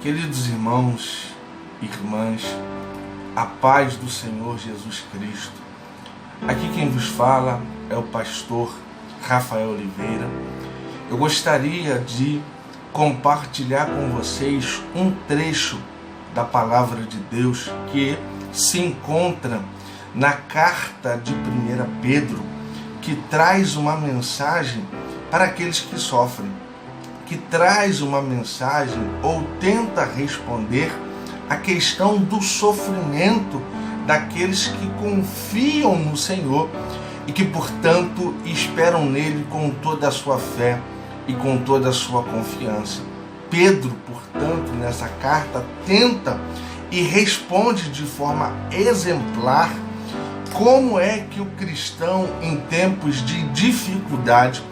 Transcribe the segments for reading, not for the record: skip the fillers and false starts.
Queridos irmãos e irmãs, a paz do Senhor Jesus Cristo. Aqui quem vos fala é o pastor Rafael Oliveira. Eu gostaria de compartilhar com vocês um trecho da palavra de Deus que se encontra na carta de 1 Pedro, que traz uma mensagem para aqueles que sofrem, que traz uma mensagem ou tenta responder a questão do sofrimento daqueles que confiam no Senhor e que, portanto, esperam nele com toda a sua fé e com toda a sua confiança. Pedro, portanto, nessa carta tenta e responde de forma exemplar como é que o cristão, em tempos de dificuldade,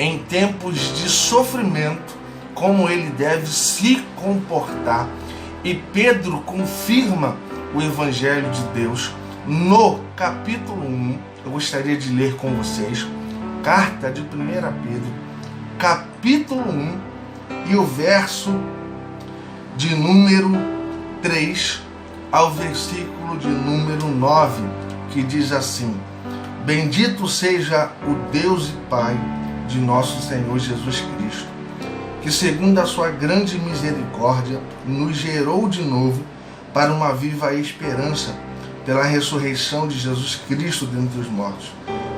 em tempos de sofrimento, como ele deve se comportar. E Pedro confirma o Evangelho de Deus no capítulo 1. Eu gostaria de ler com vocês, carta de 1 Pedro, capítulo 1, e o verso de número 3 ao versículo de número 9, que diz assim: Bendito seja o Deus e Pai de nosso Senhor Jesus Cristo, que segundo a sua grande misericórdia nos gerou de novo para uma viva esperança pela ressurreição de Jesus Cristo dentre os mortos,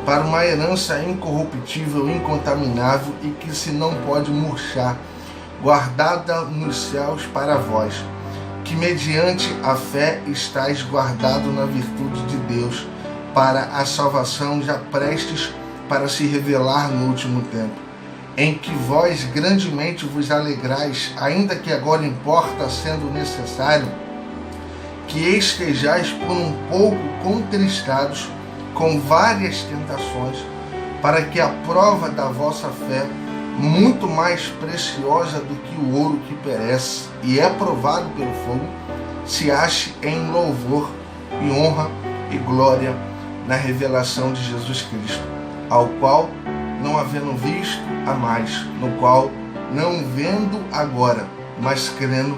para uma herança incorruptível, incontaminável e que se não pode murchar, guardada nos céus para vós, que mediante a fé estáis guardado na virtude de Deus, para a salvação já prestes para se revelar no último tempo, em que vós grandemente vos alegrais, ainda que agora importa, sendo necessário, que estejais por um pouco contristados com várias tentações, para que a prova da vossa fé, muito mais preciosa do que o ouro que perece e é provado pelo fogo, se ache em louvor e honra e glória na revelação de Jesus Cristo, ao qual, não havendo visto a mais, no qual, não vendo agora, mas crendo,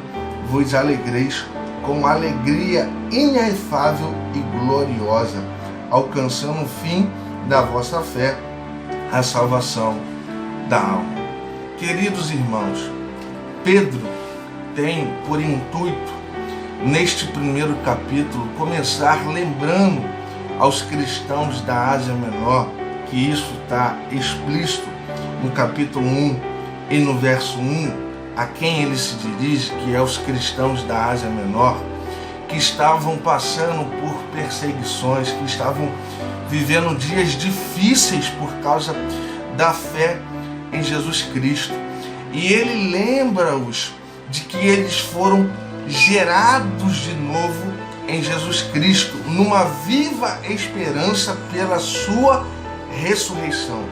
vos alegreis com alegria inefável e gloriosa, alcançando o fim da vossa fé, a salvação da alma. Queridos irmãos, Pedro tem por intuito, neste primeiro capítulo, começar lembrando aos cristãos da Ásia Menor, que isso está explícito no capítulo 1 e no verso 1, a quem ele se dirige, que é os cristãos da Ásia Menor, que estavam passando por perseguições, que estavam vivendo dias difíceis por causa da fé em Jesus Cristo. E ele lembra-os de que eles foram gerados de novo em Jesus Cristo, numa viva esperança pela sua ressurreição.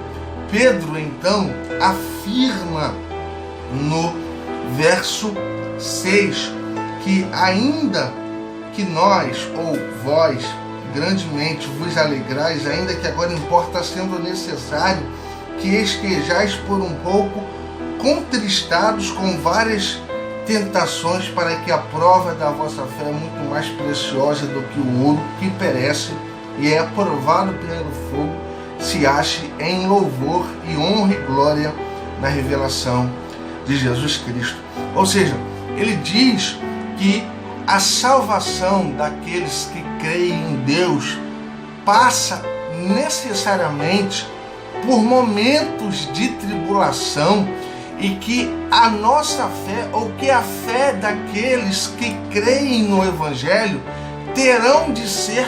Pedro, então, afirma no verso 6 que ainda que nós, ou vós, grandemente vos alegrais, ainda que agora importa, sendo necessário, que estejais por um pouco contristados com várias tentações, para que a prova da vossa fé é muito mais preciosa do que o ouro que perece e é aprovado pelo fogo, se ache em louvor e honra e glória na revelação de Jesus Cristo. Ou seja, ele diz que a salvação daqueles que creem em Deus passa necessariamente por momentos de tribulação, e que a nossa fé, ou que a fé daqueles que creem no Evangelho, terão de ser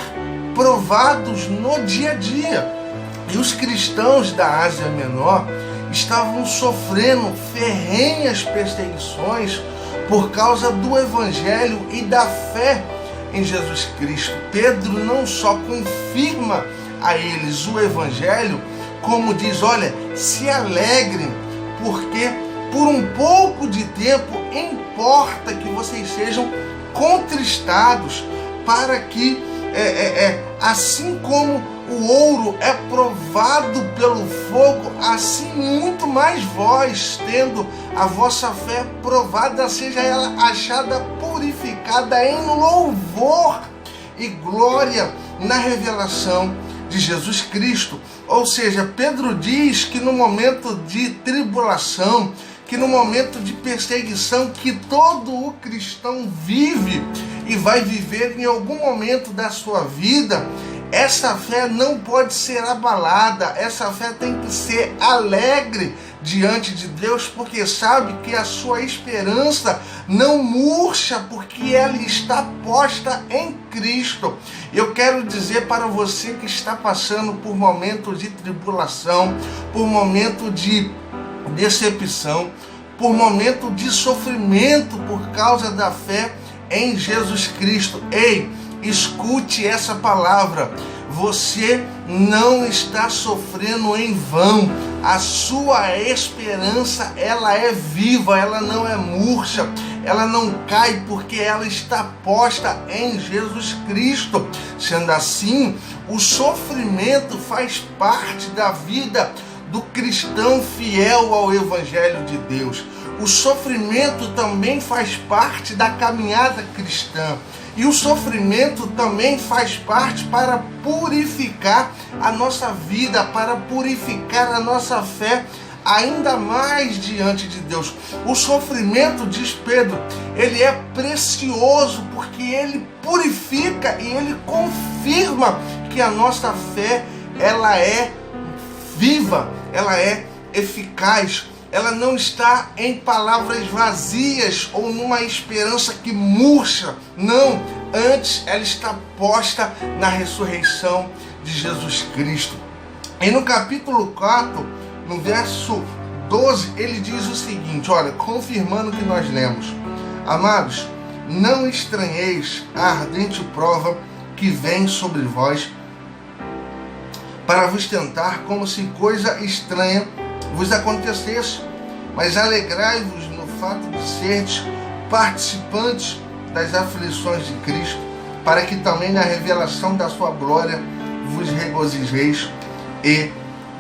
provados no dia a dia. E os cristãos da Ásia Menor estavam sofrendo ferrenhas perseguições por causa do Evangelho e da fé em Jesus Cristo. Pedro não só confirma a eles o Evangelho, como diz: olha, se alegrem, porque por um pouco de tempo importa que vocês sejam contristados, para que, assim como o ouro é provado pelo fogo, assim muito mais vós, tendo a vossa fé provada, seja ela achada purificada em louvor e glória na revelação de Jesus Cristo. Ou seja, Pedro diz que no momento de tribulação, que no momento de perseguição que todo o cristão vive e vai viver em algum momento da sua vida, essa fé não pode ser abalada, essa fé tem que ser alegre diante de Deus, porque sabe que a sua esperança não murcha, porque ela está posta em Cristo. Eu quero dizer para você que está passando por momentos de tribulação, por momento de decepção, por momento de sofrimento por causa da fé em Jesus Cristo. Ei, escute essa palavra. Você não está sofrendo em vão. A sua esperança, ela é viva, ela não é murcha, ela não cai, porque ela está posta em Jesus Cristo. Sendo assim, o sofrimento faz parte da vida do cristão fiel ao Evangelho de Deus. O sofrimento também faz parte da caminhada cristã. E o sofrimento também faz parte para purificar a nossa vida, para purificar a nossa fé ainda mais diante de Deus. O sofrimento, diz Pedro, ele é precioso porque ele purifica e ele confirma que a nossa fé, ela é viva, ela é eficaz. Ela não está em palavras vazias ou numa esperança que murcha. Não, antes ela está posta na ressurreição de Jesus Cristo. E no capítulo 4, no verso 12, ele diz o seguinte, olha, confirmando o que nós lemos. Amados, não estranheis a ardente prova que vem sobre vós para vos tentar como se coisa estranha vos acontecesse, mas alegrai-vos no fato de serdes participantes das aflições de Cristo, para que também na revelação da sua glória vos regozijeis e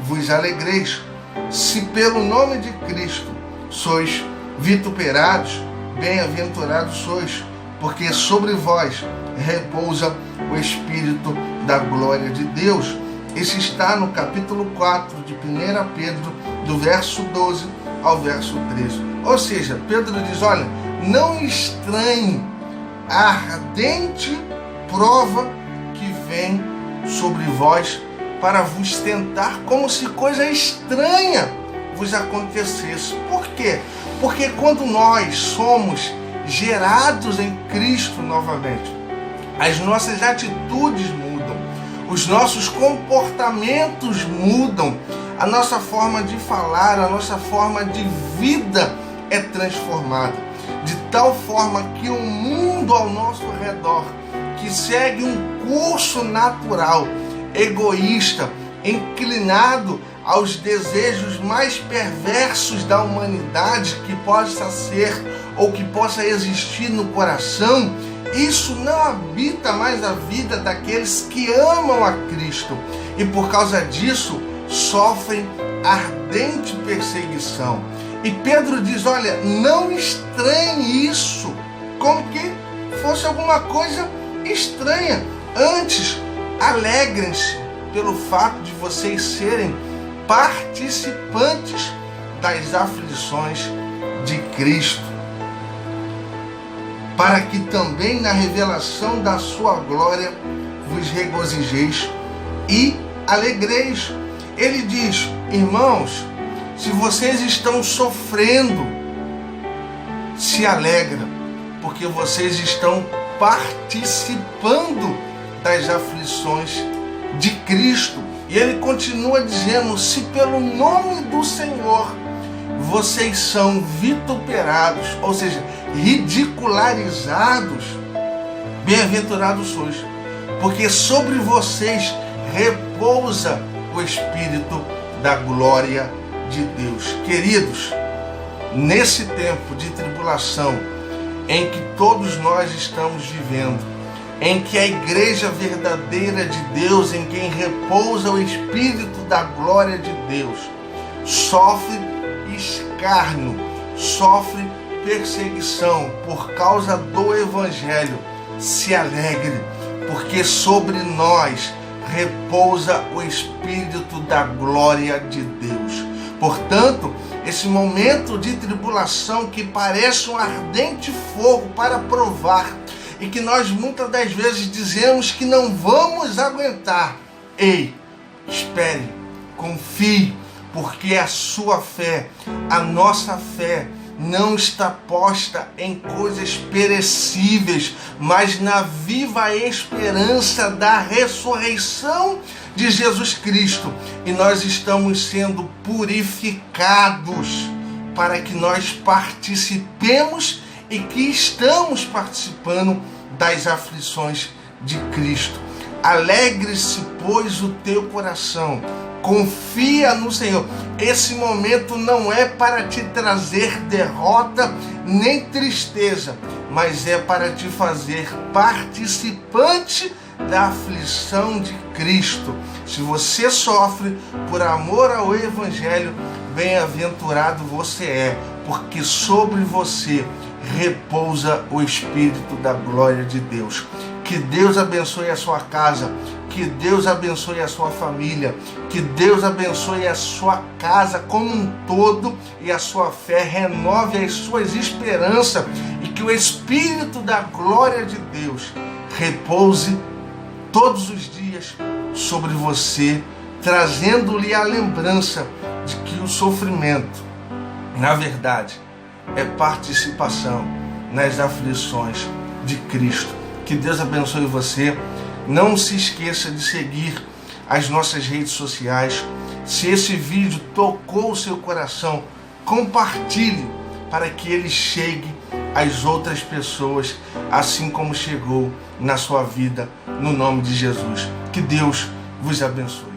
vos alegreis. Se pelo nome de Cristo sois vituperados, bem-aventurados sois, porque sobre vós repousa o Espírito da glória de Deus. Esse está no capítulo 4 de 1 Pedro, do verso 12 ao verso 13. Ou seja, Pedro diz, olha, não estranhe a ardente prova que vem sobre vós para vos tentar como se coisa estranha vos acontecesse. Por quê? Porque quando nós somos gerados em Cristo novamente, as nossas atitudes mudam, os nossos comportamentos mudam, a nossa forma de falar, a nossa forma de vida é transformada, de tal forma que o mundo ao nosso redor, que segue um curso natural, egoísta, inclinado aos desejos mais perversos da humanidade que possa ser ou que possa existir no coração, isso não habita mais a vida daqueles que amam a Cristo e por causa disso sofrem ardente perseguição. E Pedro diz, olha, não estranhe isso como que fosse alguma coisa estranha. Antes, alegrem-se pelo fato de vocês serem participantes das aflições de Cristo, para que também na revelação da sua glória vos regozijeis e alegreis. Ele diz, irmãos, se vocês estão sofrendo, se alegra, porque vocês estão participando das aflições de Cristo. E ele continua dizendo, se pelo nome do Senhor vocês são vituperados, ou seja, ridicularizados, bem-aventurados sois, porque sobre vocês repousa o Espírito da glória de Deus. Queridos, nesse tempo de tribulação em que todos nós estamos vivendo, em que a igreja verdadeira de Deus, em quem repousa o Espírito da glória de Deus, sofre escárnio sofre perseguição por causa do Evangelho, se alegre, porque sobre nós repousa o Espírito da glória de Deus. Portanto, esse momento de tribulação que parece um ardente fogo para provar e que nós muitas das vezes dizemos que não vamos aguentar. Ei, espere, confie, porque a sua fé, a nossa fé, não está posta em coisas perecíveis, mas na viva esperança da ressurreição de Jesus Cristo. E nós estamos sendo purificados para que nós participemos e que estamos participando das aflições de Cristo. Alegre-se, pois, o teu coração. Confia no Senhor. Esse momento não é para te trazer derrota nem tristeza, mas é para te fazer participante da aflição de Cristo. Se você sofre por amor ao Evangelho, bem-aventurado você é, porque sobre você repousa o Espírito da glória de Deus. Que Deus abençoe a sua casa, que Deus abençoe a sua família, que Deus abençoe a sua casa como um todo e a sua fé renove as suas esperanças e que o Espírito da glória de Deus repouse todos os dias sobre você, trazendo-lhe a lembrança de que o sofrimento, na verdade, é participação nas aflições de Cristo. Que Deus abençoe você. Não se esqueça de seguir as nossas redes sociais. Se esse vídeo tocou o seu coração, compartilhe para que ele chegue às outras pessoas, assim como chegou na sua vida, no nome de Jesus. Que Deus vos abençoe.